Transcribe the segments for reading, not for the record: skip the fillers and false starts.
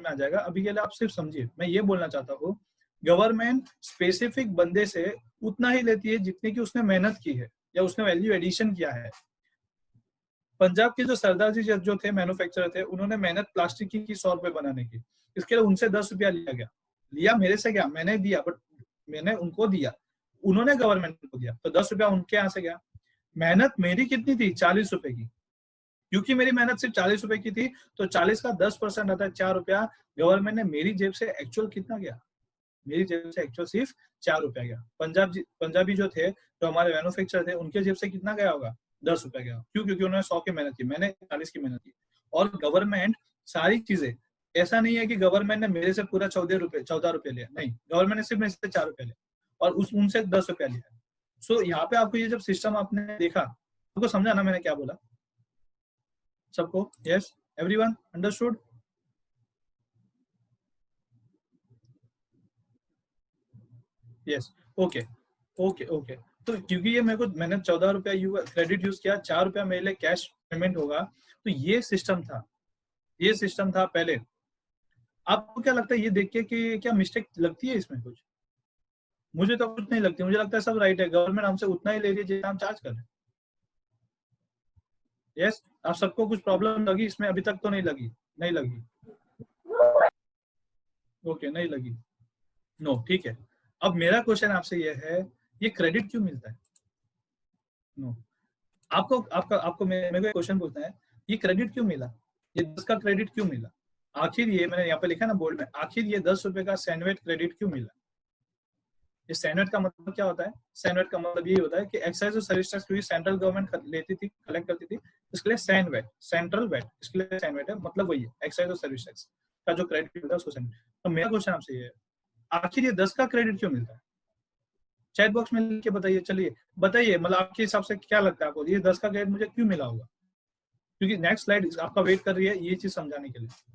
में आ जाएगा। अभी के लिए आप सिर्फ समझिए, मैं ये बोलना चाहता हूँ, गवर्नमेंट स्पेसिफिक बंदे से उतना ही लेती है जितने की उसने मेहनत की है या उसने वैल्यू एडिशन किया है। पंजाब के जो सरदार जी जो थे मैन्युफैक्चरर थे, उन्होंने मेहनत प्लास्टिक की 100 रुपए बनाने की, इसके लिए उनसे 10 रुपया लिया गया, लिया मेरे से क्या, मैंने दिया, बट मैंने उनको दिया, उन्होंने गवर्नमेंट को दिया, तो 10 रुपया उनके यहाँ से गया। मेहनत मेरी कितनी थी, 40 रुपए की, क्योंकि मेरी मेहनत सिर्फ 40 रुपए की थी, तो 40 का 10% आता है 4 रुपया। गवर्नमेंट ने मेरी जेब से एक्चुअल कितना गया, मेरी जेब से एक्चुअल सिर्फ 4 रुपया गया। पंजाबी जो थे, जो हमारे मैन्युफैक्चरर थे, उनके जेब से कितना गया होगा, 10 रुपया गया। क्यों? क्योंकि उन्होंने 100 की मेहनत की, मैंने 40 की मेहनत की। और गवर्नमेंट सारी चीजें, ऐसा नहीं है कि गवर्नमेंट ने मेरे से पूरा 14 रुपए लिया, नहीं, गवर्नमेंट ने सिर्फ मेरे से 4 रुपया लिया और उनसे 10 रुपया लिया। सो यहाँ पे आपको ये जब सिस्टम आपने देखा, आपको समझा ना मैंने क्या बोला सबको? Yes, everyone understood? Yes, okay okay okay. तो क्योंकि ये मैंने 14 रुपया क्रेडिट यूज किया, 4 रुपया मेरे लिए कैश पेमेंट होगा, तो ये सिस्टम था पहले। आपको क्या लगता है ये देख के कि क्या मिस्टेक लगती है इसमें कुछ? मुझे तो कुछ नहीं लगती, मुझे लगता है सब राइट है, गवर्नमेंट हमसे उतना ही ले रही है जितना हम चार्ज कर रहे हैं। यस, आप सबको कुछ प्रॉब्लम लगी इसमें? अभी तक तो नहीं लगी? नहीं लगी, ओके, नहीं लगी, नो, ठीक है। अब मेरा क्वेश्चन आपसे ये है, ये क्रेडिट क्यों मिलता है? नो, आपको मेरे को क्वेश्चन पूछना है, ये क्रेडिट क्यों मिला? ये 10 का क्रेडिट क्यों मिला? आखिर ये मैंने यहाँ पे लिखा ना बोर्ड में, आखिर ये 10 रुपए का सैंडविच क्रेडिट क्यों मिला? ये सैंडविच का मतलब क्या होता है? सैंडविच का मतलब ये होता है कि एक्साइज और सर्विस टैक्स क्योंकि सेंट्रल गवर्नमेंट लेती थी, कलेक्ट करती थी, इसके लिए सैंडविच, सेंट्रल वेट, इसके लिए सैंडविच है, मतलब वही है, एक्साइज और सर्विस टैक्स का जो क्रेडिट मिलता है उसको सैंडविच। तो मेरा क्वेश्चन आपसे ये है, आखिर ये 10 का क्रेडिट क्यों मिलता है? चैट बॉक्स में लिख के बताइए, चलिए बताइए, मतलब आपके हिसाब से क्या लगता है आपको, ये 10 का क्रेडिट मुझे क्यों मिला होगा? क्योंकि नेक्स्ट स्लाइड आपका वेट कर रही है ये चीज समझाने के लिए।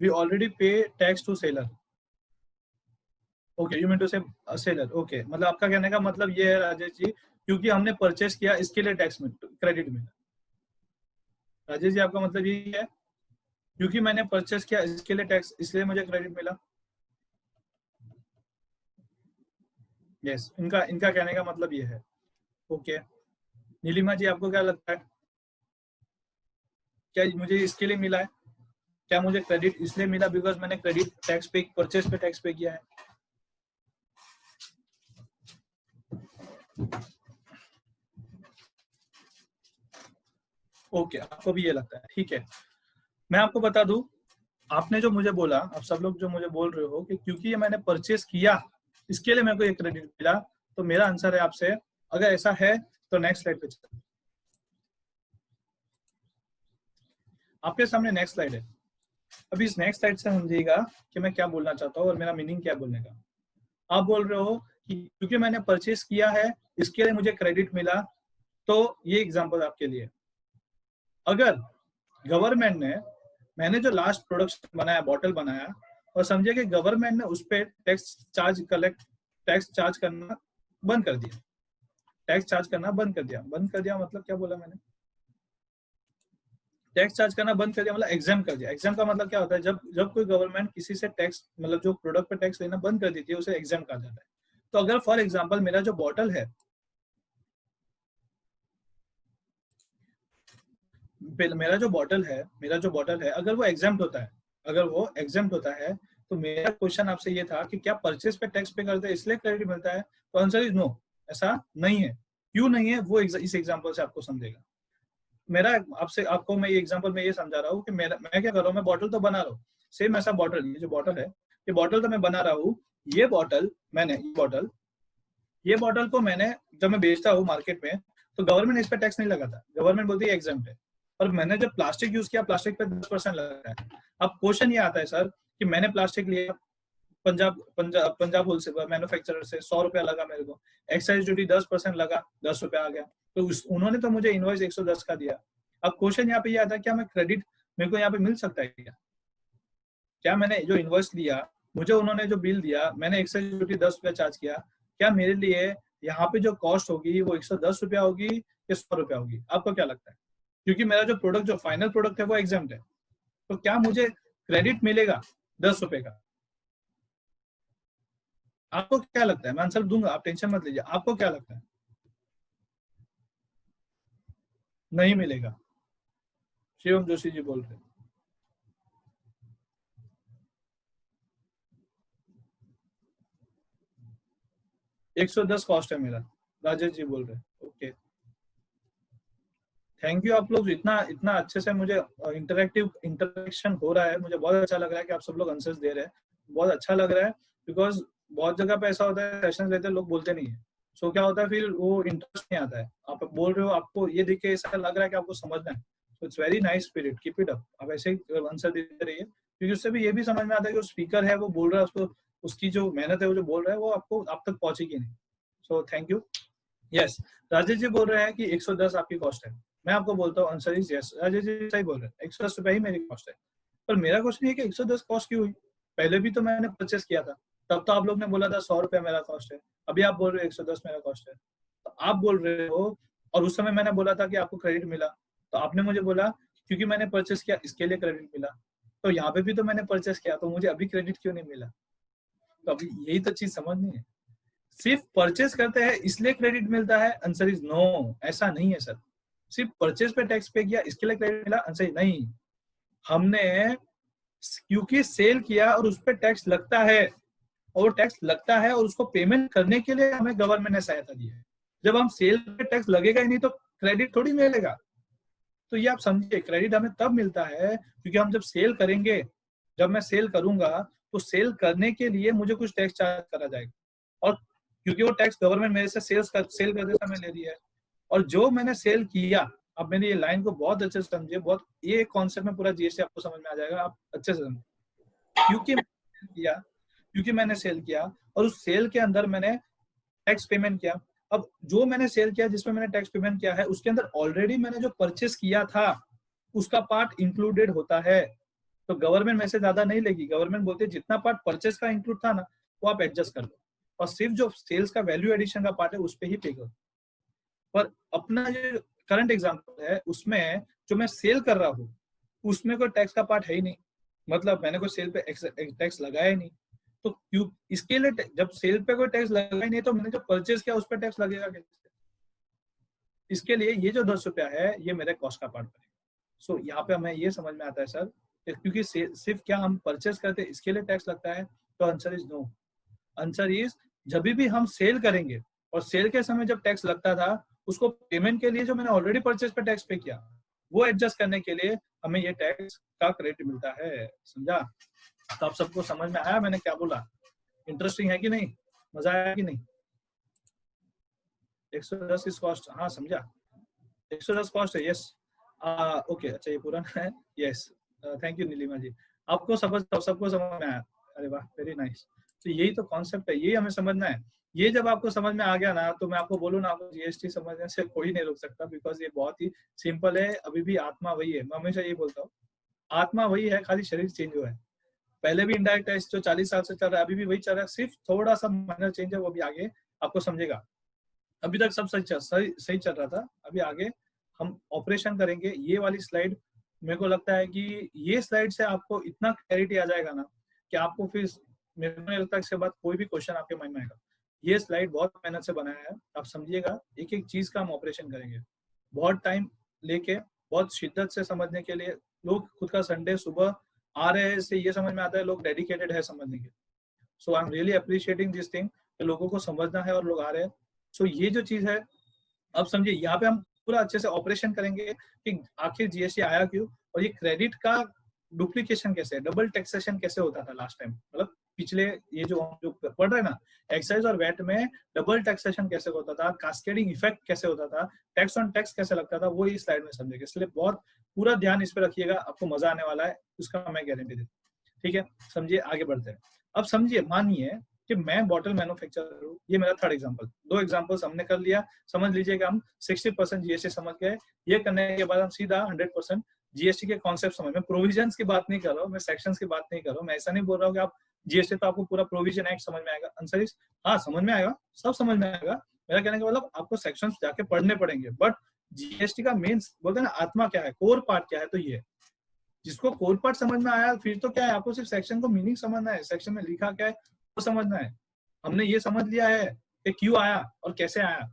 We already pay tax to seller. Okay, you mean to say seller. Okay, मतलब आपका कहने का मतलब ये है राजेश जी, क्योंकि हमने परचेस किया इसके लिए टैक्स में क्रेडिट मिला। राजेश जी आपका मतलब यही है, क्योंकि मैंने परचेस किया इसके लिए टैक्स, इसलिए मुझे क्रेडिट मिला। यस, इनका कहने का मतलब ये है। ओके, नीलिमा जी आपको क्या लगता है, क्या मुझे इसके लिए मिला है? क्या मुझे क्रेडिट इसलिए मिला बिकॉज मैंने क्रेडिट टैक्स पे, परचेस पे टैक्स पे किया है? ओके, आपको भी ये लगता है, ठीक है। मैं आपको बता दूं, आपने जो मुझे बोला, आप सब लोग जो मुझे बोल रहे हो कि क्योंकि ये मैंने परचेस किया इसके लिए मेरे को ये क्रेडिट मिला, तो मेरा आंसर है आपसे, अगर ऐसा है तो नेक्स्ट स्लाइड पे चलते। आपके सामने नेक्स्ट स्लाइड है। अभी इस नेक्स्ट स्लाइड से समझिएगा कि मैं क्या बोलना चाहता हूँ और मेरा मीनिंग क्या बोलने का। आप बोल रहे हो कि क्योंकि मैंने परचेस किया है इसके लिए मुझे क्रेडिट मिला, तो ये एग्जांपल आपके लिए, अगर गवर्नमेंट ने, मैंने जो लास्ट प्रोडक्ट बनाया, बॉटल बनाया, और समझिए कि गवर्नमेंट ने उस पर टैक्स चार्ज करना बंद कर दिया, टैक्स चार्ज करना बंद कर दिया मतलब क्या बोला मैंने? टैक्स चार्ज करना बंद कर दिया मतलब एग्जाम कर दिया। एग्जाम का मतलब क्या होता है, जब कोई गवर्नमेंट किसी से टैक्स, मतलब जो प्रोडक्ट पे टैक्स लेना बंद कर देती है उसे एग्जाम कहा जाता है। तो अगर फॉर एग्जांपल मेरा जो बॉटल है, मेरा जो बॉटल है अगर वो एग्जाम्प्ट होता है, तो मेरा क्वेश्चन आपसे ये था कि क्या परचेस पे टैक्स पे करते हैं इसलिए क्रेडिट मिलता है? तो आंसर इज नो, ऐसा नहीं है। क्यों नहीं है वो इस एग्जांपल से आपको समझेगा। आपको मैं ये एग्जांपल में ये समझा रहा हूँ कि मैं क्या कर रहा हूँ, मैं बॉटल तो बना रहा हूँ, सेम ऐसा बॉटल, ये जो बॉटल है, ये बॉटल तो मैं बना रहा हूँ। ये बॉटल को मैंने जब मैं बेचता हूँ मार्केट में, तो गवर्नमेंट इस पे टैक्स नहीं लगाता, गवर्नमेंट बोलती है एग्जाम्प्ट है। और मैंने जब प्लास्टिक यूज किया, प्लास्टिक पे 10% लगा है। अब क्वेश्चन ये आता है सर कि मैंने प्लास्टिक लिया, पंजाब होलसेल मैन्युफैक्चरर से 100 रुपया लगा मेरे को, एक्साइज ड्यूटी 10% लगा, 10 रुपया आ गया, तो उन्होंने तो मुझे इनवॉइस 110 का दिया। अब क्वेश्चन यहाँ पे ये आता है, क्या मैं क्रेडिट मेरे को यहाँ पे मिल सकता है क्या मैंने जो इनवॉइस लिया, मुझे उन्होंने जो बिल दिया, मैंने एक्साइज ड्यूटी 10 रुपया चार्ज किया, क्या मेरे लिए यहाँ पे जो कॉस्ट होगी वो 110 रुपया होगी या 100 रुपया होगी? आपको क्या लगता है क्योंकि मेरा जो प्रोडक्ट, जो फाइनल प्रोडक्ट है वो एग्जाम्प्ट है, तो क्या मुझे क्रेडिट मिलेगा 10 रुपए का? आपको क्या लगता है? मैं आंसर दूंगा, आप टेंशन मत लीजिए। आपको क्या लगता है? नहीं मिलेगा। शिवम जोशी जी बोल रहे हैं। 110 कॉस्ट है मेरा, राजेश जी बोल रहे हैं। Okay, thank you. आप लोग इतना इतना अच्छे से मुझे इंटरेक्टिव इंटरेक्शन हो रहा है, मुझे बहुत अच्छा लग रहा है कि आप सब लोग आंसर्स दे रहे हैं, बहुत अच्छा लग रहा है। बिकॉज बहुत जगह पे ऐसा होता है, सेशन लेते हैं लोग बोलते नहीं है, सो क्या होता है फिर वो इंटरेस्ट नहीं आता है। आप बोल रहे हो, आपको ये देख के ऐसा लग रहा है कि आपको समझना है, तो it's very nice spirit, keep it up. आप ऐसे ही आंसर देते रहिए, क्योंकि उससे भी ये भी समझ में आता है कि जो स्पीकर है वो बोल रहा है, उसको उसकी जो मेहनत है वो जो बोल रहा है वो आपको आप तक पहुंचेगी नहीं। So thank you. Yes, Rajesh ji बोल रहे हैं कि 110 आपकी कॉस्ट है। मैं आपको बोलता हूँ आंसर इज यस, राजेश जी सही बोल रहे हैं, 110 रुपए ही मेरी कॉस्ट है। पर मेरा क्वेश्चन ये कि 110 कॉस्ट क्यों हुई? पहले भी तो मैंने परचेस किया था, तब तो आप लोग ने बोला था 100 रुपया मेरा कॉस्ट है। अभी आप बोल रहे हो 110 मेरा कॉस्ट है, तो आप बोल रहे हो। और उस समय मैंने बोला था कि आपको क्रेडिट मिला, तो आपने मुझे बोला क्योंकि मैंने परचेस किया इसके लिए क्रेडिट मिला। तो यहाँ पे भी तो मैंने परचेस किया, तो मुझे अभी क्रेडिट क्यों नहीं मिला? तो अभी यही तो चीज समझनी है। सिर्फ परचेस करते हैं इसलिए क्रेडिट मिलता है? आंसर इज नो, ऐसा नहीं है सर। सिर्फ परचेस पे टैक्स पे किया इसके लिए क्रेडिट मिला? आंसर इज नहीं। हमने क्योंकि सेल किया और उस पर टैक्स लगता है, और टैक्स लगता है और उसको पेमेंट करने के लिए हमें गवर्नमेंट ने सहायता दी है। जब हम सेल पे टैक्स लगेगा ही नहीं तो क्रेडिट थोड़ी मिलेगा। तो ये आप समझिए, क्रेडिट हमें तब मिलता है क्योंकि हम जब सेल करेंगे, जब मैं सेल करूंगा तो सेल करने के लिए मुझे कुछ टैक्स चार्ज करा जाएगा, और क्योंकि वो टैक्स गवर्नमेंट मेरे से सेल करते समय ले रही है। और जो मैंने सेल किया, अब मैंने ये लाइन को बहुत अच्छे से समझिए, बहुत ये कॉन्सेप्ट में पूरा जीएसटी आपको समझ में आ जाएगा, आप अच्छे से समझिए। क्योंकि मैंने सेल किया, क्योंकि मैंने सेल किया और उस सेल के अंदर मैंने टैक्स पेमेंट किया। अब जो मैंने सेल किया जिसमें मैंने टैक्स पेमेंट किया है उसके अंदर ऑलरेडी मैंने जो परचेस किया था उसका पार्ट इंक्लूडेड होता है, तो गवर्नमेंट में से ज्यादा नहीं लेगी। गवर्नमेंट बोलती है जितना पार्ट परचेस का इंक्लूड था ना वो आप एडजस्ट कर लो, और सिर्फ जो सेल्स का वैल्यू एडिशन का पार्ट है उस पर ही पे करो। पर अपना जो करंट एग्जाम्पल है उसमें जो मैं सेल कर रहा हूँ उसमें कोई टैक्स का पार्ट है ही नहीं, मतलब मैंने कोई सेल पे टैक्स लगाया ही नहीं। तो क्यों इसके लिए जब सेल पे कोई टैक्स लगा ही नहीं तो मैंने जो परचेज किया उस पर टैक्स लगेगा कैसे? इसके लिए ये जो 10 रुपया है ये मेरे कॉस्ट का पार्ट बनेगा। सो यहाँ पे हमें ये समझ में आता है सर, क्योंकि सिर्फ क्या हम परचेज करते हैं इसके लिए टैक्स लगता है? तो answer is no. Answer is जब भी हम सेल करेंगे और सेल के समय जब टैक्स लगता था उसको पेमेंट के लिए जो मैंने ऑलरेडी परचेज पे टैक्स पे किया वो एडजस्ट करने के लिए हमें ये टैक्स का क्रेडिट मिलता है। समझा? तो आप सबको समझ में आया मैंने क्या बोला? इंटरेस्टिंग है कि नहीं? मजा आया कि नहीं? 110 इस कॉस्ट, हाँ समझा, 110 कॉस्ट है। यस, ओके, अच्छा ये पूरा है। यस, थैंक यू नीलिमा जी, आपको सबको समझ में आया। अरे वाह, वेरी नाइस। तो यही तो कॉन्सेप्ट है, यही हमें समझना है। ये जब आपको समझ में आ गया ना तो मैं आपको बोलूँ ना, आपको जीएसटी समझने से कोई नहीं रोक सकता, बिकॉज ये बहुत ही सिंपल है। अभी भी आत्मा वही है, मैं हमेशा ये बोलता हूँ, आत्मा वही है, खाली शरीर चेंज हुआ है। पहले भी इनडायरेक्ट टैक्स जो 40 साल से चल रहा है अभी भी वही चल रहा है, सिर्फ थोड़ा सा माइनर चेंज है, वो भी आगे आपको समझेगा। अभी तक सब सही चल रहा था, अभी आगे हम ऑपरेशन करेंगे। ये वाली स्लाइड मेरे को लगता है कि ये स्लाइड से आपको इतना क्लैरिटी आ जाएगा ना कि आपको फिर मेरे को नहीं लगता इसके बाद कोई भी क्वेश्चन आपके माइंड में आएगा। ये स्लाइड बहुत मेहनत से बनाया है, आप समझिएगा, एक एक चीज का हम ऑपरेशन करेंगे बहुत टाइम लेके, बहुत शिद्दत से समझने के लिए। लोग खुद का संडे सुबह आ रहे हैं, इससे ये समझ में आता है लोग डेडिकेटेड है समझने के। So I am really appreciating this thing, लोगों को समझना है और लोग आ रहे हैं। सो ये जो चीज है, अब समझिए यहाँ पे हम पूरा अच्छे से ऑपरेशन करेंगे कि आखिर जीएसटी आया क्यों, और ये क्रेडिट का डुप्लीकेशन कैसे, डबल टैक्सेशन कैसे होता था लास्ट टाइम, मतलब पिछले ये जो हम जो पढ़ रहे हैं ना, एक्साइज और वैट में डबल टैक्सेशन कैसे होता था, कास्केडिंग इफेक्ट कैसे होता था, टैक्स ऑन टैक्स कैसे लगता था, वो इस स्लाइड में समझेंगे। इसलिए बहुत पूरा ध्यान इस पे रखिएगा, आपको मजा आने वाला है, उसका मैं गारंटी देता हूँ। ठीक है, समझिए, आगे बढ़ते हैं। अब समझिए, मानिए कि मैं बॉटल मैन्युफैक्चरर हूँ, ये मेरा थर्ड एग्जांपल। दो एग्जांपल्स हमने कर लिया, समझ लीजिए कि हम 60% जीएसटी समझ गए। ये करने के बाद हम सीधा 100% जीएसटी के कॉन्सेप्ट समझ में, प्रोविजंस की बात नहीं कर रहा हूँ मैं, सेक्शंस की बात नहीं कर रहा हूँ मैं, ऐसा नहीं बोल रहा हूँ कि आप जीएसटी तो आपको पूरा प्रोविजन एक्ट समझ में आएगा। आंसर इज हाँ, समझ में आएगा, सब समझ में आएगा। मेरा कहने का मतलब आपको सेक्शंस जाके पढ़ने पड़ेंगे, बट जीएसटी का मेन बोलते हैं ना आत्मा क्या है, कोर पार्ट क्या है, तो ये जिसको कोर पार्ट समझ में आया फिर तो क्या है, आपको सिर्फ सेक्शन को मीनिंग समझना है, सेक्शन में लिखा क्या है वो समझना है। हमने ये समझ लिया है कि क्यों आया और कैसे आया,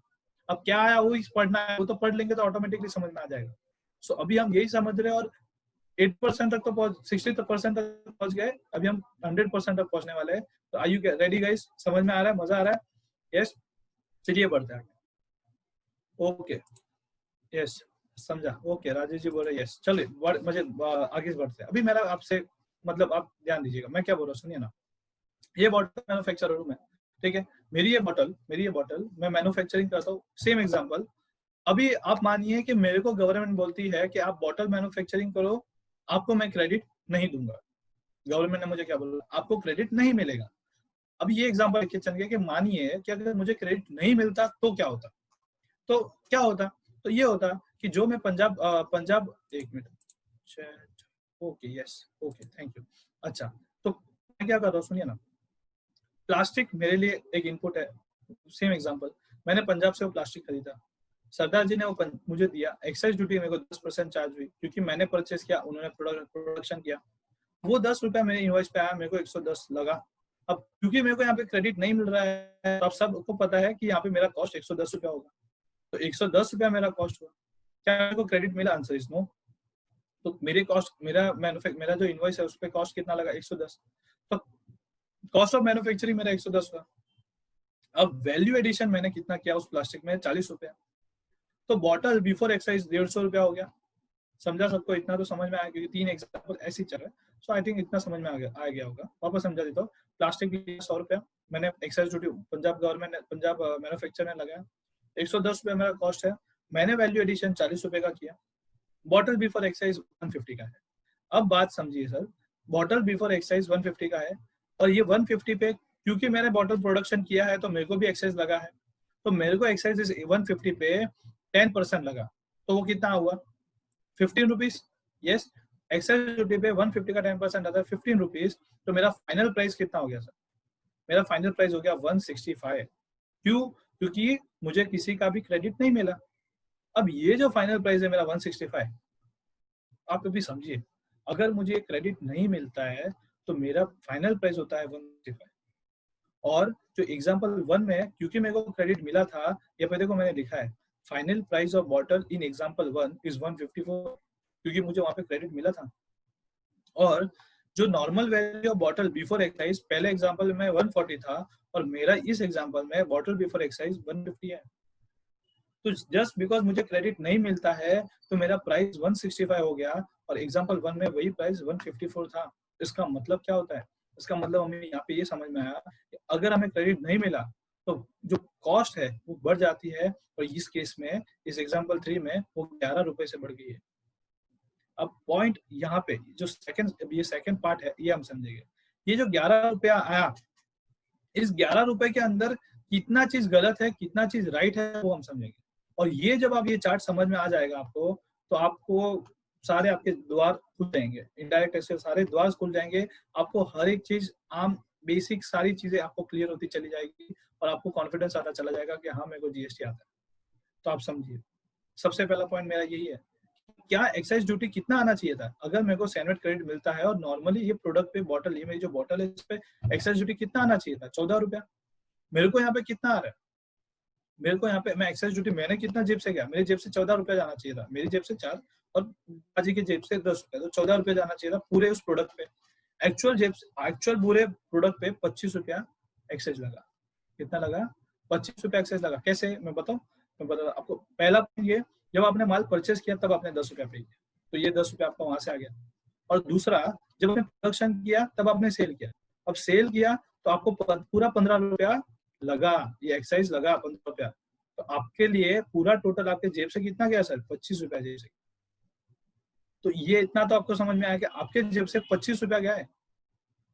अब क्या आया वो पढ़ना है, वो तो पढ़ लेंगे तो ऑटोमेटिकली समझ में आ जाएगा। सो अभी हम यही समझ रहे हैं और 8% तक तो पहुंच 60% तक पहुंच गए, अभी हम 100% तक पहुंचने वाले हैं। तो आर यू रेडी गाइस? समझ में आ रहा है, मजा आ रहा है? यस, चलिए बढ़ते हैं। ओके, यस, समझा। ओके, राजेश जी बोल रहे यस। चलिए मुझे आगे बढ़ते हैं। अभी मेरा आपसे मतलब आप ध्यान दीजिएगा मैं क्या बोल रहा हूँ, सुनिए ना। ये बॉटल मैन्युफैक्चरर हूँ मैं, ठीक है। मेरी ये बॉटल मैं मैन्युफैक्चरिंग करता हूँ। सेम एग्जांपल, अभी आप मानिए कि मेरे को गवर्नमेंट बोलती है कि आप बॉटल मैन्युफैक्चरिंग करो, आपको मैं क्रेडिट नहीं दूंगा। गवर्नमेंट ने मुझे क्या बोला, आपको क्रेडिट नहीं मिलेगा। अब ये एग्जांपल लेके चल गया कि मानिए कि अगर मुझे क्रेडिट नहीं मिलता तो क्या होता, तो क्या होता, तो ये होता कि जो मैं पंजाब एक minute, okay yes, okay thank you. अच्छा, तो मैं क्या कर रहा हूँ, सुनिए ना। प्लास्टिक मेरे लिए एक इनपुट है। सेम एग्जांपल, मैंने पंजाब से वो प्लास्टिक खरीदा, सरदार जी ने वो मुझे दिया, एक्साइज ड्यूटी मेरे को 10% चार्ज हुई क्योंकि मैंने परचेस किया, उन्होंने प्रोडक्शन किया। वो 10 रुपया मेरे इनवॉइस पे आया, मेरे को 110 लगा। अब क्योंकि मेरे को यहाँ पे क्रेडिट नहीं मिल रहा है, तो आप सबको पता है कि यहाँ पे मेरा कॉस्ट 110 रुपया होगा, तो 110 रुपया मेरा कॉस्ट हुआ। क्या मेरे को क्रेडिट मिला? Answer is no. तो मेरे कॉस्ट, मेरा जो इनवॉइस है उस पर कॉस्ट कितना लगा? 110। तो कॉस्ट ऑफ मैन्युफैक्चरिंग मेरा 110 हुआ। अब वैल्यू एडिशन मैंने कितना किया उस प्लास्टिक में? 40 रुपया। तो बॉटल बिफोर एक्साइज 150 रुपया हो गया। समझा सबको? इतना तो समझ में आया क्योंकि 3 एग्जाम्पल ऐसे ही चल रहा है। सो आई थिंक इतना समझ में आ गया होगा। वापस समझा देता हूँ। प्लास्टिक लिया 100 रुपया, मैंने एक्साइज ड्यूटी पंजाब गवर्नमेंट ने, पंजाब मैन्युफैक्चर ने लगाया, 110 रुपया मेरा कॉस्ट है। मैंने वैल्यू एडिशन 40 रुपए का किया। बॉटल बिफोर एक्साइज 150 का है। अब बात समझिए सर, बॉटल बिफोर एक्साइज 150 का है और ये 150 पे क्योंकि मैंने बॉटल प्रोडक्शन किया है तो मेरे को भी एक्साइज लगा है, तो मेरे को एक्साइज 150 पे 10% लगा, तो वो कितना हुआ? 15 रुपीज। यस, एक्साइज ड्यूटी पे 150 का 10% आता है 15 रुपीज। तो मेरा फाइनल प्राइस कितना हो गया सर? मेरा फाइनल प्राइस हो गया 165। क्यों? क्योंकि मुझे किसी का भी क्रेडिट नहीं मिला। अब ये जो फाइनल प्राइस है मेरा 165, आप अभी समझिए, अगर मुझे क्रेडिट नहीं मिलता है तो मेरा फाइनल प्राइस होता है 165। और जो एग्जांपल 1 में क्योंकि मेरे को क्रेडिट मिला था, ये पहले को मैंने लिखा है, final price of bottle in example 1 is 154 क्योंकि मुझे वहां पे क्रेडिट मिला था। और जो normal value of bottle before excise पहले एग्जांपल में 140 था और मेरा इस एग्जांपल में बॉटल बिफोर एक्साइज 150 है। तो जस्ट बिकॉज मुझे क्रेडिट नहीं मिलता है तो मेरा प्राइस 165 हो गया और एग्जांपल 1 में वही प्राइस 154 था। इसका मतलब क्या होता है? इसका मतलब हमें यहाँ पे ये समझ में आया कि अगर हमें क्रेडिट नहीं मिला तो जो कॉस्ट है वो बढ़ जाती है और इस केस में, इस एग्जांपल 3 में वो 11 रुपए से बढ़ गई है। अब पॉइंट यहाँ पे जो ये सेकंड पार्ट है ये हम समझेंगे। ये जो 11 रुपया आया, इस 11 रुपए के अंदर कितना चीज गलत है कितना चीज राइट है वो हम समझेंगे। और ये जब आप ये चार्ट समझ में आ जाएगा आपको, तो आपको सारे आपके द्वार खुल जाएंगे, इनडायरेक्ट टैक्स के सारे द्वार खुल जाएंगे। आपको हर एक चीज आम बेसिक सारी चीजें आपको क्लियर होती चली जाएगी और आपको कॉन्फिडेंस आता चला जाएगा कि हाँ मेरे को जीएसटी आता है। तो आप समझिए, सबसे पहला पॉइंट मेरा यही है, क्या एक्साइज ड्यूटी कितना आना चाहिए था? अगर मेरे को सैनवेट क्रेडिट मिलता है और नॉर्मली ये प्रोडक्ट पे बॉटल, ये मेरी जो बॉटल है इस पे एक्साइज ड्यूटी कितना आना चाहिए था? 14 रुपया। मेरे को यहाँ पे कितना आ रहा है? मेरे को यहाँ पे मैं एक्साइज ड्यूटी मैंने कितना जेब से गया? मेरी जेब से 14 रुपया जाना चाहिए था, मेरी जेब से 4 और बाजी की जेब से 10 रुपया, तो 14 रुपया जाना चाहिए था पूरे उस प्रोडक्ट पे। एक्चुअल पूरे प्रोडक्ट पे 25 रुपया एक्साइज लगा। कितना लगा? 25 रुपया एक्साइज लगा। कैसे? मैं बताऊँ? मैं बता आपको। पहला ये, जब आपने माल परचेस किया तब आपने 10 रुपया पे किया, तो ये 10 रुपया आपका वहां से आ गया। और दूसरा, जब आपने प्रोडक्शन किया तब आपने सेल किया, अब सेल किया तो आपको पूरा 15 रुपया लगा, ये एक्साइज लगा 15 रुपया। तो आपके लिए पूरा टोटल आपके जेब से कितना गया सर? 25 रुपया जेब से। तो ये इतना तो आपको समझ में आया कि आपके जेब से 25 रुपया गया है।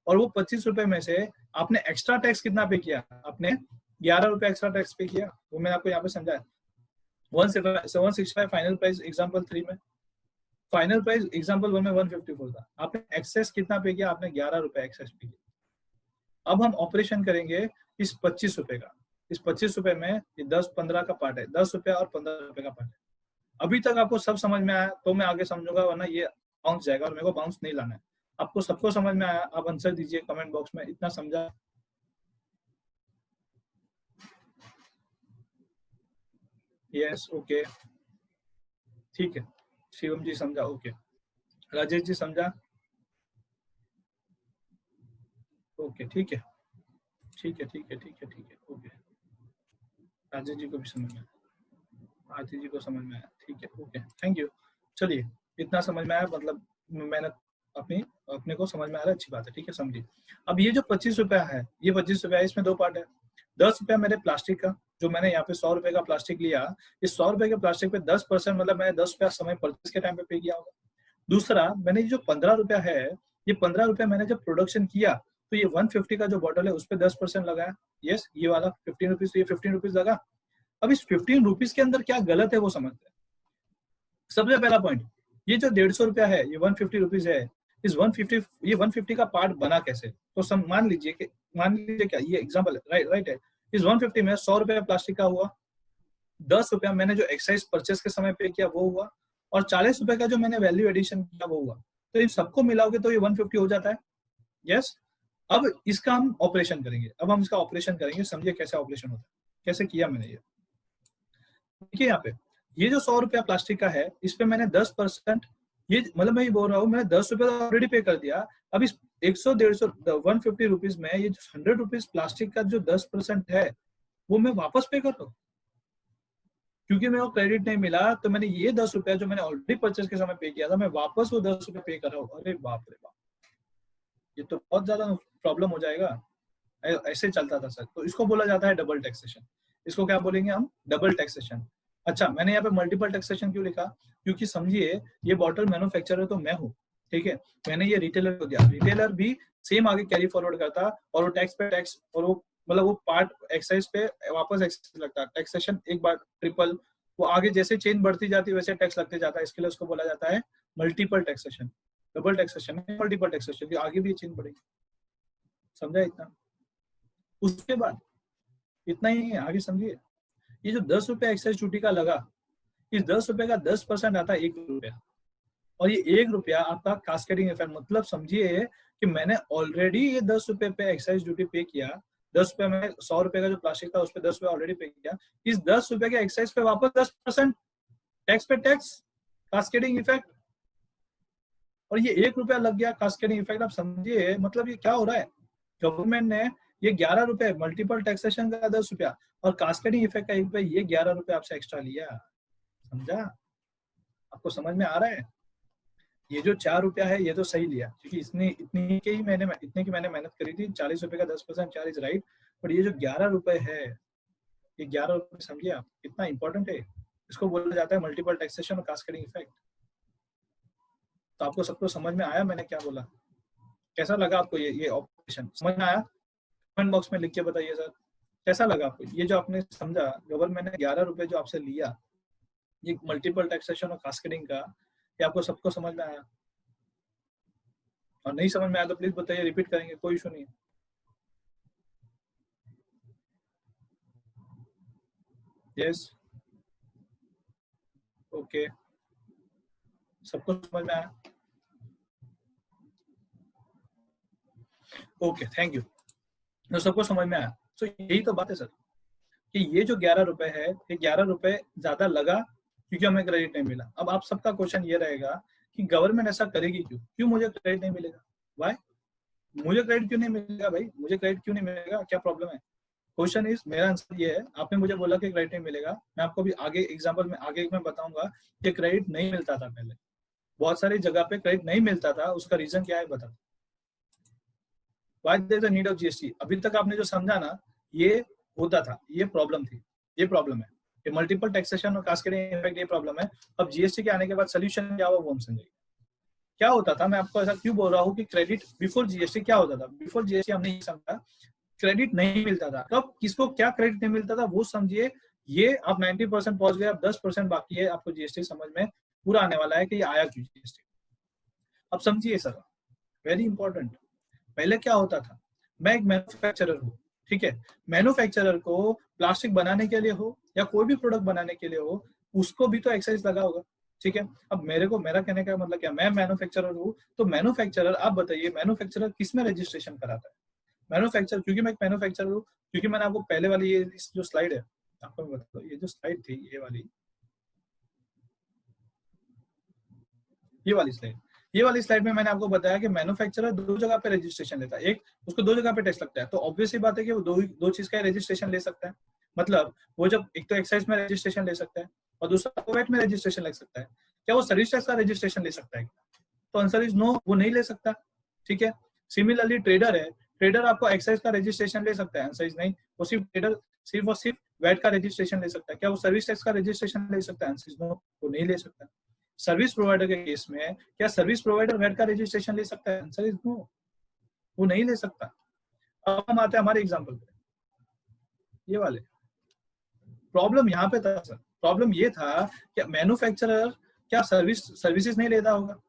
और वो 25 रुपए में से आपने एक्स्ट्रा टैक्स कितना पे किया? आपने 11 रुपया एक्स्ट्रा टैक्स पे किया, वो मैंने आपको यहाँ पे समझाया। 165 फाइनल प्राइस एग्जांपल 3 में, फाइनल प्राइस एग्जांपल 1 में 154 था, आपने एक्सेस कितना पे किया? आपने 11 रुपया एक्सेस पे किया। अब हम ऑपरेशन करेंगे इस 25 रुपए का। इस 25 रुपए में ये 10-15 का पार्ट है, 10 रुपया और 15 रुपए का पार्ट है। अभी तक आपको सब समझ में आया तो मैं आगे समझूंगा, वरना ये बाउंस जाएगा और मेरे को बाउंस नहीं लाना है। आपको सबको समझ में आया, आप आंसर दीजिए कमेंट बॉक्स में, इतना समझा? यस, ओके, ठीक है। शिवम जी समझा, ओके। राजेश जी समझा, ओके, ठीक है, ठीक है, ठीक है, ठीक है, ठीक है, ओके। राजेश जी को भी समझ में आया, आरती जी को समझ में आया, ठीक है, ओके, थैंक यू। चलिए, इतना समझ में आया, मतलब मेहनत अपनी अपने को समझ में आ रहा है, अच्छी बात है, ठीक है, समझिए। अब ये जो 25 रुपया है, ये 25 रुपया है, इसमें दो पार्ट है। 10 रुपया मेरे प्लास्टिक का, जो मैंने यहाँ पे 100 रुपए का प्लास्टिक लिया, इस 100 रुपए के प्लास्टिक पे 10%, मतलब मैंने 10 रुपया समय परचेज के टाइम पे किया होगा। दूसरा, मैंने जो 15 रुपया है, ये 15 रुपया मैंने जब प्रोडक्शन किया, तो ये 150 का जो बॉटल है उस पर 10% लगाया। यस, ये वाला 15 रुपीज, ये 15 रुपीज लगा। अब इस 15 रुपीज के अंदर क्या गलत है वो समझते हैं। सबसे पहला पॉइंट, ये जो 150 रुपया है, ये 150 रुपीज है, इस 150, ये 150 का पार्ट बना कैसे? तो मान लीजिए कि, मान लीजिए क्या, ये एग्जांपल है, राइट है। इस 150 में 100 रुपया प्लास्टिक का हुआ, 10 रुपया मैंने जो एक्साइज परचेस के समय पे किया वो हुआ, और 40 रुपए का जो मैंने वैल्यू एडिशन किया वो हुआ। तो इन सबको मिलाओगे तो ये 150 हो जाता है। यस। अब इसका हम ऑपरेशन करेंगे, अब हम इसका ऑपरेशन करेंगे, समझिए कैसे ऑपरेशन होता है, कैसे किया मैंने ये। देखिए यहाँ पे, ये जो 100 रुपया प्लास्टिक का है, इस पे मैंने 10%, ये मतलब मैं ये बोल रहा हूँ, मैंने 10 रुपया ऑलरेडी पे कर दिया। अब इस 100, 150, 150 रुपीज में ये 100 रुपीज प्लास्टिक का जो 10% है, वो मैं वापस पे कर रहा हूँ। क्योंकि मेरे को क्रेडिट नहीं मिला, तो मैंने ये 10 रुपया जो मैंने ऑलरेडी परचेज के समय पे किया था, मैं वापस वो 10 रुपया पे कर रहा हूँ। अरे बाप रे बाप, ये तो बहुत ज्यादा प्रॉब्लम हो जाएगा। ऐसे चलता था सर, तो इसको बोला जाता है डबल टैक्सेशन। इसको क्या बोलेंगे हम? Double taxation. अच्छा, मैंने यहाँ पे मल्टीपल टैक्सेशन क्यों लिखा? क्योंकि समझिए, ये बॉटल मैन्युफैक्चरर तो मैं हूँ, ठीक है, मैंने ये रिटेलर को दिया, रिटेलर भी सेम आगे कैरी फॉरवर्ड करता, और वो टैक्स पे टैक्स, और वो मतलब वो पार्ट एक्साइज पे वापस एक्साइज लगता, टैक्सेशन एक बार ट्रिपल, वो आगे जैसे चेन बढ़ती जाती है वैसे टैक्स लगते जाता है। इसके लिए उसको बोला जाता है multiple taxation. Double taxation, multiple taxation, आगे भी चेन बढ़ेगी। समझा इतना? उसके बाद इतना ही है, आगे समझिए। ये जो 10 रुपया एक्साइज ड्यूटी का लगा, इस 10 रुपए का 10% आता है 1 रुपया, और ये 1 रुपया आपका कास्केडिंग इफेक्ट, मतलब समझिए कि मैंने ऑलरेडी ये 10 रुपए पे एक्साइज ड्यूटी पे किया, 10 रुपया में 100 रुपए का जो प्लास्टिक था उस पर 10 रुपया ऑलरेडी पे किया, इस 10 रुपए के एक्साइज पे वापस 10% टैक्स पे टैक्स, कास्केडिंग इफेक्ट, और ये 1 रुपया लग गया कास्केडिंग इफेक्ट। आप समझिए मतलब ये क्या हो रहा है, गवर्नमेंट ने ये 11 रुपए मल्टीपल टैक्सेशन का 10 रुपया और कास्केडिंग इफेक्ट का 1 रुपया, ये 11 रुपया आपसे एक्स्ट्रा लिया। समझा? आपको समझ में आ रहा है? ये जो 4 रुपया है ये तो सही लिया, क्योंकि इतने की मैंने मेहनत करी थी। 40 रुपए का 10% चार्ज राइट, बट ये जो 11 रुपए है, ये 11 रुपए समझिए आप कितना इंपॉर्टेंट है। इसको बोला जाता है मल्टीपल टैक्सेशन और कास्केडिंग इफेक्ट। तो आपको सबको समझ में आया मैंने क्या बोला? कैसा लगा आपको ये ऑपरेशन? समझ में आया? कमेंट बॉक्स में लिख के बताइए सर, कैसा लगा आपको ये जो आपने समझा? गवर्नमेंट ने 11 रुपए जो आपसे लिया, ये मल्टीपल टैक्सेशन और कास्केडिंग का, ये आपको सबको समझ में आया? और नहीं समझ में आया तो प्लीज बताइए, रिपीट करेंगे, कोई इशू नहीं है। यस, ओके, सबको समझ में आया? Okay, thank you. तो सबको समझ में आया? तो यही तो बात है सर, कि ये जो 11 रुपए है, ये 11 रुपए ज्यादा लगा क्योंकि हमें क्रेडिट नहीं मिला। अब आप सबका क्वेश्चन ये रहेगा कि गवर्नमेंट ऐसा करेगी क्यों? क्यों मुझे क्रेडिट नहीं मिलेगा? वाई? मुझे क्रेडिट क्यों नहीं मिलेगा भाई? मुझे क्रेडिट क्यों नहीं मिलेगा? क्या प्रॉब्लम है? क्वेश्चन इज, मेरा आंसर ये है, आपने मुझे बोला कि क्रेडिट नहीं मिलेगा, मैं आपको भी आगे एग्जांपल में आगे मैं बताऊंगा कि क्रेडिट नहीं मिलता था पहले, बहुत सारी जगह पे क्रेडिट नहीं मिलता था, उसका रीजन क्या है बता। Why there is a need of GST? अभी तक आपने जो समझा ना, ये होता था, ये प्रॉब्लम थी, ये प्रॉब्लम है, ये मल्टीपल टैक्सेशन और कास्केडिंग इफेक्ट, ये प्रॉब्लम है। अब जीएसटी के आने के बाद सोल्यूशन क्या हुआ वो हम समझेंगे। क्या होता था, मैं आपको ऐसा क्यों बोल रहा हूँ कि क्रेडिट बिफोर जीएसटी क्या होता था? बिफोर जीएसटी हमने ये समझा, क्रेडिट नहीं मिलता था। कब किसको क्या क्रेडिट नहीं मिलता था वो समझिए। ये आप 90% पहुंच गए, अब 10% बाकी है, आपको जीएसटी समझ में पूरा आने वाला है कि ये आया क्यों जीएसटी। अब समझिए सर, वेरी इंपॉर्टेंट, पहले क्या होता था, मैं एक मैन्युफैक्चरर हूँ, ठीक है, मैन्युफैक्चरर को प्लास्टिक बनाने के लिए हो या कोई भी प्रोडक्ट बनाने के लिए हो, उसको भी तो एक्साइज लगा होगा, ठीक है। अब मेरा कहने का मतलब क्या, मैं मैन्युफैक्चरर हूँ, तो मैन्युफैक्चरर, आप बताइए मैन्युफैक्चरर किस में रजिस्ट्रेशन कराता है? मैन्युफैक्चरर, क्योंकि मैं एक मैन्युफैक्चरर हूँ, क्योंकि मैंने आपको पहले वाली ये जो स्लाइड है, आपको मैं बता दूं, ये जो स्लाइड थी, ये वाली स्लाइड में मैंने आपको बताया कि मैन्युफैक्चरर दो जगह पे रजिस्ट्रेशन लेता है। एक, उसको दो जगह पे टैक्स लगता है, तो ऑब्वियस सी बात है कि वो दो चीज का रजिस्ट्रेशन ले सकता है। मतलब वो जब एक तो एक्साइज में रजिस्ट्रेशन ले सकता है और दूसरा वेट में रजिस्ट्रेशन ले सकता है। क्या वो सर्विस टैक्स का रजिस्ट्रेशन ले सकता है? तो आंसर इज नो, वो नहीं ले सकता, ठीक है। सिमिलरली ट्रेडर है, ट्रेडर आपको एक्साइज का रजिस्ट्रेशन ले सकता है? आंसर इज नहीं, वो सिर्फ ट्रेडर सिर्फ और सिर्फ वेट का रजिस्ट्रेशन ले सकता है। क्या वो सर्विस टैक्स का रजिस्ट्रेशन ले सकता है? आंसर इज नो, वो नहीं ले सकता। सर्विस प्रोवाइडर के केस में क्या सर्विस प्रोवाइडर वेट का रजिस्ट्रेशन ले सकता है? आंसर इज नो, वो नहीं ले सकता। अब हम आते हैं हमारे एग्जांपल पे, ये वाले। प्रॉब्लम यहाँ पे था सर, प्रॉब्लम ये था कि मैन्युफैक्चरर क्या सर्विसेज नहीं लेता होगा?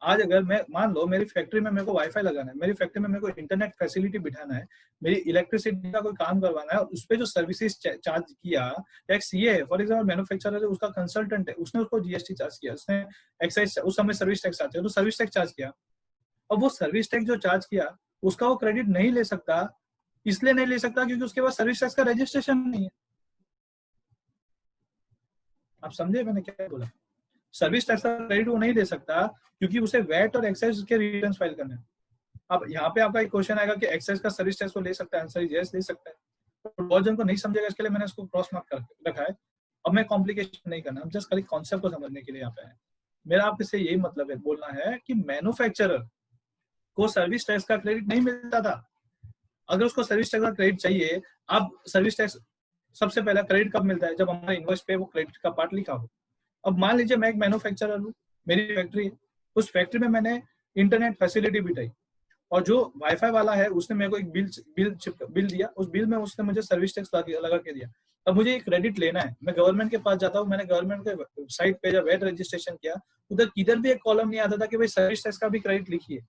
आज अगर मैं मान लो मेरी फैक्ट्री में मेरे को वाईफाई लगाना है, मेरी फैक्ट्री में मेरे को इंटरनेट फैसिलिटी बिठाना है, मेरी इलेक्ट्रिसिटी का कोई काम करवाना है, और उस पर जो सर्विसेज चार्ज किया, एक सीए है फॉर एग्जाम्पल, मैन्युफैक्चरर है, उसका कंसल्टेंट है, उसने उसको जीएसटी चार्ज किया, उसने एक्साइज, उस समय सर्विस टैक्स चार्ज किया, तो सर्विस टैक्स चार्ज किया। अब वो सर्विस टैक्स जो चार्ज किया उसका वो क्रेडिट नहीं ले सकता, इसलिए नहीं ले सकता क्योंकि उसके पास सर्विस टैक्स का रजिस्ट्रेशन नहीं है। आप समझे मैंने क्या बोला? सर्विस टैक्स का क्रेडिट वो नहीं ले सकता क्योंकि उसे वैट और एक्साइज के रिटर्न फाइल करने हैं। अब यहाँ पे आपका एक क्वेश्चन आएगा कि एक्साइज का सर्विस टैक्स को ले सकता है? आंसर इज यस, ले सकता है। तो बहुत जन को नहीं समझेगा, इसके लिए मैंने इसको क्रॉस मार्क कर रखा है। अब मैं कॉम्प्लिकेशन नहीं करना, हम जस्ट खाली कॉन्सेप्ट को समझने के लिए यहाँ पे है। मेरा आपसे यही मतलब है, बोलना है कि मैन्युफैक्चरर को सर्विस टैक्स का क्रेडिट नहीं मिलता था। अगर उसको सर्विस टैक्स का क्रेडिट चाहिए, अब सर्विस टैक्स सबसे पहला क्रेडिट कब मिलता है? जब हमारे इनवॉइस पे वो क्रेडिट का पार्ट लिखा हो। अब मान लीजिए मैं एक मैन्युफैक्चरर हूँ, मेरी फैक्ट्री है, उस फैक्ट्री में मैंने इंटरनेट फैसिलिटी बिठाई, और जो वाईफाई वाला है उसने मेरे को एक बिल दिया, उस बिल में उसने मुझे सर्विस टैक्स लगा के दिया। अब मुझे एक क्रेडिट लेना है, मैं गवर्नमेंट के पास जाता हूँ, मैंने गवर्नमेंट के वेबसाइट पे जब वेट रजिस्ट्रेशन किया, उधर किधर भी एक कॉलम नहीं आता था कि भाई सर्विस टैक्स का भी क्रेडिट लिखिए।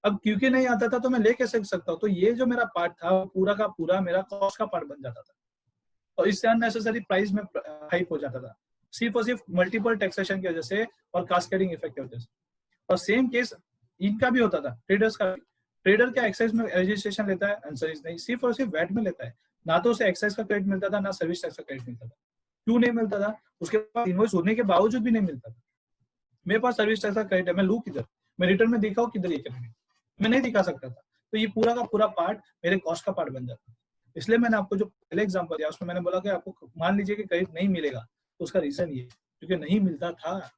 अब क्योंकि नहीं आता था तो मैं ले कैसे सकता हूँ? तो ये जो मेरा पार्ट था पूरा का पूरा मेरा कॉस्ट का पार्ट बन जाता था, और इससे अननेसेसरी प्राइस में हाइप हो जाता था, सिर्फ और सिर्फ मल्टीपल टैक्सेशन की वजह से और कास्केडिंग इफेक्ट की वजह से। और सेम केस इनका भी होता था, ट्रेडर्स का भी। ट्रेडर क्या एक्साइज में रजिस्ट्रेशन लेता है? आंसर इज नहीं, सिर्फ और सिर्फ वैट में लेता है। ना तो उसे एक्साइज का क्रेडिट मिलता था, ना सर्विस टैक्स का क्रेडिट मिलता था। क्यों नहीं मिलता था? उसके पास इनवॉइस होने के बावजूद भी नहीं मिलता था। मेरे पास सर्विस टैक्स का क्रेडिट है, मैं लू किधर? मैं रिटर्न में दिखाऊं किधर ये क्रेडिट? मैं नहीं दिखा सकता था। तो ये पूरा का पूरा पार्ट मेरे कॉस्ट का पार्ट बन जाता है। इसलिए मैंने आपको जो पहले एग्जांपल दिया उसमें मैंने बोला कि आपको मान लीजिए कि क्रेडिट नहीं मिलेगा, तो उसका रीजन ये क्योंकि नहीं मिलता था।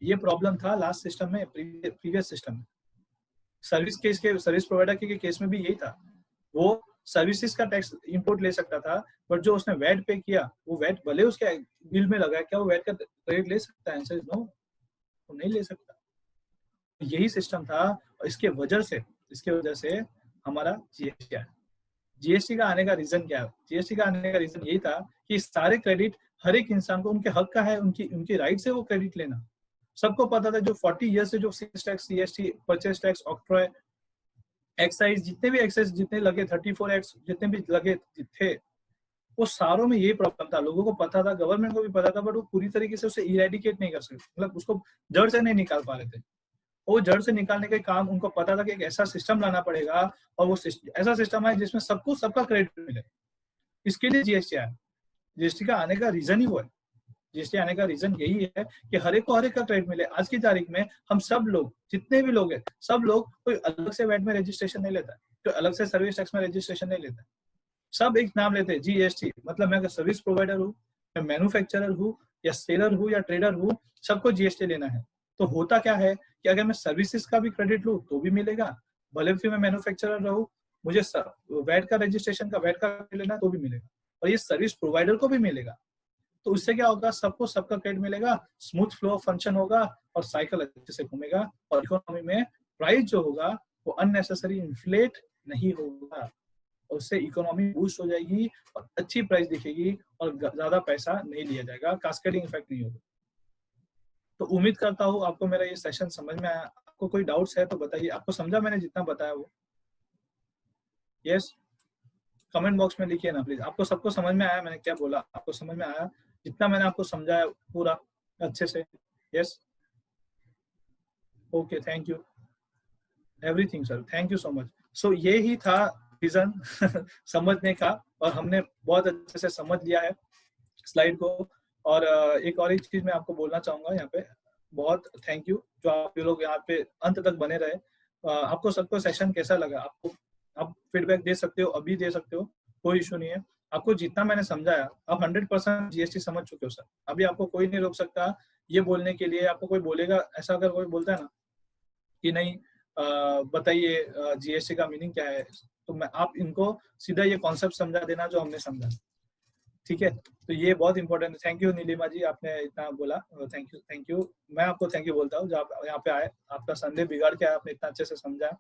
ये प्रॉब्लम था लास्ट सिस्टम में, प्रीवियस सिस्टम में। सर्विस प्रोवाइडर के केस में भी यही था। वो सर्विसेज का टैक्स इंपोर्ट ले सकता था, बट जो उसने वैट पे किया, वो वैट भले उसके बिल में लगा, क्या वो वैट का क्रेडिट ले सकता है? आंसर इज नो, वो नहीं ले सकता। यही सिस्टम था, और इसके वजह से हमारा जीएसटी आया। जीएसटी का आने का रीजन क्या है? जीएसटी का आने का रीजन यही था कि सारे क्रेडिट हर एक इंसान को उनके हक का है, उनकी उनकी राइट से वो क्रेडिट लेना। सबको पता था, जो 40 ईयर से जो sales tax, CST, purchase tax, octroi, excise, जितने भी एक्साइज जितने लगे, 34 एक्स जितने भी लगे थे, वो सारों में यही प्रॉब्लम था। लोगों को पता था, गवर्नमेंट को भी पता था, बट वो पूरी तरीके से उसे इरेडिकेट नहीं कर सकते, मतलब उसको जड़ से नहीं निकाल पा रहे थे। वो जड़ से निकालने का काम उनको पता था कि एक ऐसा सिस्टम लाना पड़ेगा, और वो ऐसा सिस्टम है जिसमें सबको सबका क्रेडिट मिले। इसके लिए जीएसटी आया। जीएसटी का आने का रीजन ही वो है। जीएसटी आने का रीजन यही है कि हर एक को हर एक का क्रेडिट मिले। आज की तारीख में हम सब लोग, जितने भी लोग हैं, सब लोग, कोई अलग से वैट में रजिस्ट्रेशन नहीं लेता है, कोई अलग से सर्विस टैक्स में रजिस्ट्रेशन नहीं लेता है। सब एक नाम लेते हैं, जीएसटी। मतलब मैं अगर सर्विस प्रोवाइडर हूँ, मैं मैन्युफैक्चरर हूँ, या सेलर हूँ, या ट्रेडर हूँ, सबको जीएसटी लेना है। तो होता क्या है कि अगर मैं सर्विसेज का भी क्रेडिट लूँ तो भी मिलेगा, भले फिर मैं मैन्युफैक्चरर रहूँ, मुझे वैट का रजिस्ट्रेशन का वैट का लेना तो भी मिलेगा, और ये सर्विस प्रोवाइडर को भी मिलेगा। तो उससे क्या होगा? सबको सबका क्रेडिट मिलेगा, स्मूथ फ्लो ऑफ फंक्शन होगा, और साइकिल अच्छे से घूमेगा, और इकोनॉमी में प्राइस जो होगा वो अननेसेसरी इन्फ्लेट नहीं होगा, और उससे इकोनॉमी बूस्ट हो जाएगी, और अच्छी प्राइस दिखेगी, और ज्यादा पैसा नहीं लिया जाएगा, कास्केडिंग इफेक्ट नहीं होगा। तो उम्मीद करता हूँ आपको मेरा ये सेशन समझ में आया। आपको कोई डाउट्स है तो बताइए। आपको समझा मैंने जितना बताया वो? यस, कमेंट बॉक्स में लिखिए ना प्लीज। आपको सबको समझ में आया मैंने क्या बोला? आपको समझ में आया? जितना मैंने आपको समझाया पूरा अच्छे से। Yes, okay, thank you everything sir, thank you so much. So ये ही था रीजन समझने का, और हमने बहुत अच्छे से समझ लिया है स्लाइड को। और एक और एक चीज मैं आपको बोलना चाहूंगा यहाँ पे, बहुत थैंक यू जो आप लोग यहाँ पे अंत तक बने रहे। आपको सबको सेशन कैसा लगा, आपको आप फीडबैक दे सकते हो, अभी दे सकते हो, कोई इशू नहीं है। आपको जितना मैंने समझाया, आप 100% जीएसटी समझ चुके हो सर। अभी आपको कोई नहीं रोक सकता ये बोलने के लिए। आपको कोई बोलेगा, ऐसा अगर कोई बोलता है ना कि नहीं बताइए जीएसटी का मीनिंग क्या है, तो मैं आप इनको सीधा ये कॉन्सेप्ट समझा देना जो हमने समझा, ठीक है। तो ये बहुत इंपॉर्टेंट है। थैंक यू नीलिमा जी, आपने इतना बोला, थैंक यू, थैंक यू। मैं आपको थैंक यू बोलता हूँ जो आप यहाँ पे आए, आपका संदेह बिगाड़ के आए, आपने इतना अच्छे से समझा।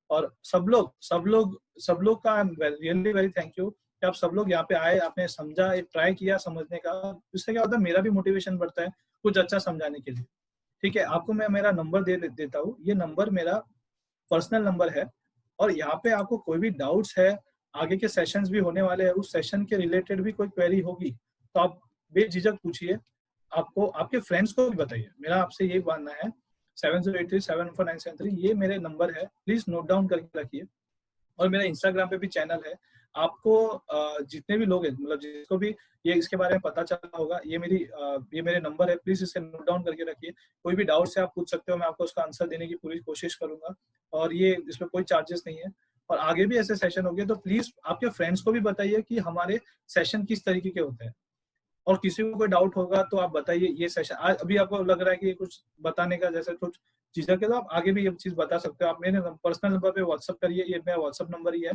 और सब लोग का रियली वेरी थैंक यू कि आप सब लोग यहाँ पे आए, आपने समझा, ट्राई किया समझने का। इससे क्या होता है, मेरा भी मोटिवेशन बढ़ता है कुछ अच्छा समझाने के लिए। ठीक है, आपको मैं मेरा नंबर देता हूँ। ये नंबर मेरा पर्सनल नंबर है, और यहाँ पे आपको कोई भी डाउट्स है, आगे के सेशंस भी होने वाले हैं, उस सेशन के रिलेटेड भी कोई क्वेरी होगी तो आप बेझिझक पूछिए। आपको आपके फ्रेंड्स को भी बताइए। मेरा आपसे यही मानना है, 70837497 ये मेरे नंबर है, प्लीज नोट डाउन करके रखिए। और मेरा इंस्टाग्राम पे भी चैनल है। आपको जितने भी लोग हैं, मतलब जिसको भी ये इसके बारे में पता चला होगा, ये मेरे नंबर है, प्लीज इसे नोट डाउन करके रखिए। कोई भी डाउट से आप पूछ सकते हो, मैं आपको उसका आंसर देने की पूरी कोशिश करूंगा। और ये इसमें कोई चार्जेस नहीं है। और आगे भी ऐसे सेशन होंगे तो प्लीज आपके फ्रेंड्स को भी बताइए कि हमारे सेशन किस तरीके के होते हैं। और किसी को कोई डाउट होगा तो आप बताइए। ये सेशन आज अभी आपको लग रहा है कि कुछ बताने का जैसे कुछ चीजें के, तो आप आगे भी ये चीज बता सकते हो। आप मेरे पर्सनल नंबर पे व्हाट्सअप करिए, ये मेरा व्हाट्सअप नंबर ही है।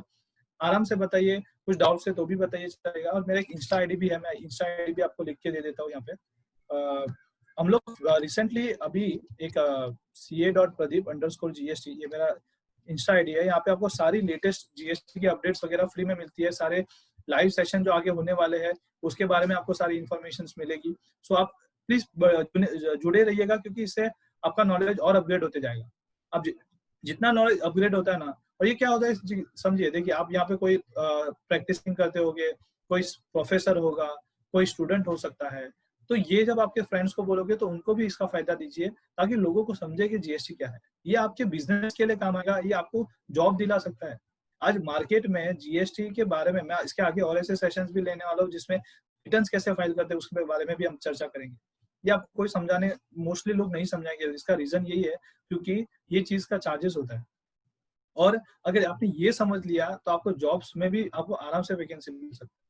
आराम से बताइए, कुछ डाउट्स है तो भी बताइए, चलेगा। और मेरा एक इंस्टा आईडी भी है, मैं इंस्टा आईडी भी आपको लिख के दे देता हूँ यहाँ पे। हम लोग रिसेंटली अभी एक ca.pradeep_gst ये मेरा इंस्टा आईडी है। यहाँ पे आपको सारी लेटेस्ट जीएसटी की अपडेट्स वगैरह फ्री में मिलती है। सारे लाइव सेशन जो आगे होने वाले हैं उसके बारे में आपको सारी इन्फॉर्मेशन मिलेगी। सो आप प्लीज जुड़े रहिएगा, क्योंकि इससे आपका नॉलेज और अपग्रेड होते जाएगा। अब जितना नॉलेज अपग्रेड होता है ना, और ये क्या होता है समझिए, देखिए आप यहाँ पे कोई प्रैक्टिसिंग करते होगे, कोई प्रोफेसर होगा, कोई स्टूडेंट हो सकता है। तो ये जब आपके फ्रेंड्स को बोलोगे तो उनको भी इसका फायदा दीजिए, ताकि लोगों को समझे कि जीएसटी क्या है। ये आपके बिजनेस के लिए काम आएगा, ये आपको जॉब दिला सकता है। आज मार्केट में जीएसटी के बारे में मैं इसके आगे और ऐसे सेशंस भी लेने वाला हूँ जिसमें रिटर्न्स कैसे फाइल करते हैं उसके बारे में भी हम चर्चा करेंगे। ये आपको कोई समझाने मोस्टली लोग नहीं समझाएंगे। इसका रीजन यही है क्योंकि ये चीज का चार्जेस होता है। और अगर आपने ये समझ लिया तो आपको जॉब्स में भी आपको आराम से वैकेंसी मिल सकती है।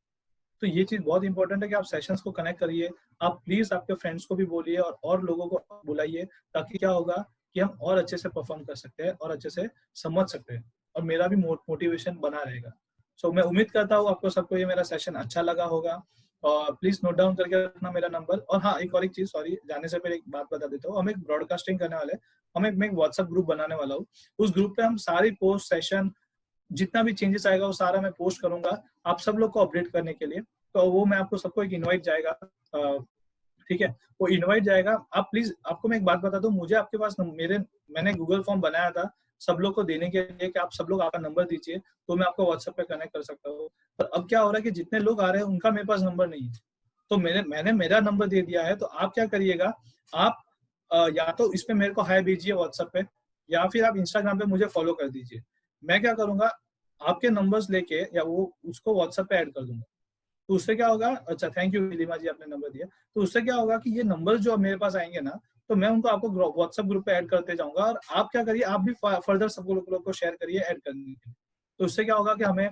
तो ये चीज बहुत इंपॉर्टेंट है कि आप सेशंस को कनेक्ट करिए। आप प्लीज आपके फ्रेंड्स को भी बोलिए और लोगों को बुलाइए, ताकि क्या होगा कि हम और अच्छे से परफॉर्म कर सकते हैं और अच्छे से समझ सकते हैं, और मेरा भी मोटिवेशन बना रहेगा। सो मैं उम्मीद करता हूँ आपको सबको ये मेरा सेशन अच्छा लगा होगा। और प्लीज नोट डाउन करके रखना मेरा नंबर। और हाँ, एक चीज, सॉरी, जाने से पहले एक बात बता देता हूँ। हम एक ब्रॉडकास्टिंग करने वाले, मैं एक व्हाट्सएप ग्रुप बनाने वाला हूँ। उस ग्रुप पे हम सारी पोस्ट सेशन जितना भी चेंजेस आएगा वो सारा मैं पोस्ट करूंगा आप सब लोग को अपडेट करने के लिए। तो वो मैं आपको सबको एक इनवाइट जाएगा, ठीक है, वो इनवाइट जाएगा। आप प्लीज, आपको मैं एक बात बता दूं, मुझे आपके पास मैंने गूगल फॉर्म बनाया था सब लोग को देने के लिए कि आप सब लोग आपका नंबर दीजिए तो मैं आपको व्हाट्सएप पे कनेक्ट कर सकता हूँ। पर अब क्या हो रहा है कि जितने लोग आ रहे हैं उनका मेरे पास नंबर नहीं है, तो मैंने मेरा नंबर दे दिया है। तो आप क्या करिएगा, आप या तो इस पे मेरे को हाय भेजिए व्हाट्सएप पे, या फिर आप इंस्टाग्राम पे मुझे फॉलो कर दीजिए। मैं क्या करूंगा, आपके नंबर्स लेके या वो उसको व्हाट्सएप पे ऐड कर दूंगा। तो उससे क्या होगा, अच्छा थैंक यू नीलिमा जी, आपने नंबर दिया। तो उससे क्या होगा कि ये नंबर जो मेरे पास आएंगे ना, तो मैं उनको आपको व्हाट्सएप ग्रुप पे ऐड करते जाऊंगा। और आप क्या करिए, आप भी फर्दर सब लोग को शेयर करिए ऐड करने के लिए। तो उससे क्या होगा कि हमें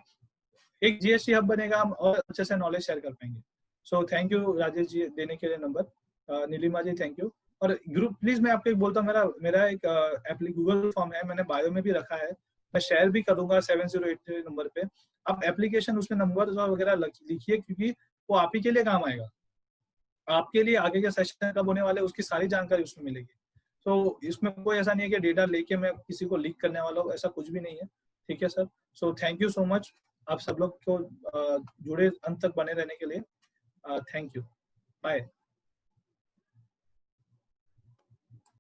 एक जीएसटी हब बनेगा, हम और अच्छे से नॉलेज शेयर कर पाएंगे। So thank you Rajesh ji देने के लिए number. Neelima ji thank you. और ग्रुप प्लीज मैं आपको एक बोलता हूँ, मेरा एक गूगल फॉर्म है, मैंने बायो में भी रखा है, मैं शेयर भी करूंगा 7083 नंबर पे। आप एप्लीकेशन उसमें नंबर वगैरह लिखिए, क्योंकि वो आप ही के लिए काम आएगा। आपके लिए आगे के सेशन कब होने वाले उसकी सारी जानकारी उसमें मिलेगी। तो इसमें कोई ऐसा नहीं है कि डेटा लेके मैं किसी को लीक करने वाला हूँ, ऐसा कुछ भी नहीं है। ठीक है sir. So thank you so much आप सब लोग को जुड़े अंत तक बने रहने के लिए। Thank you, bye.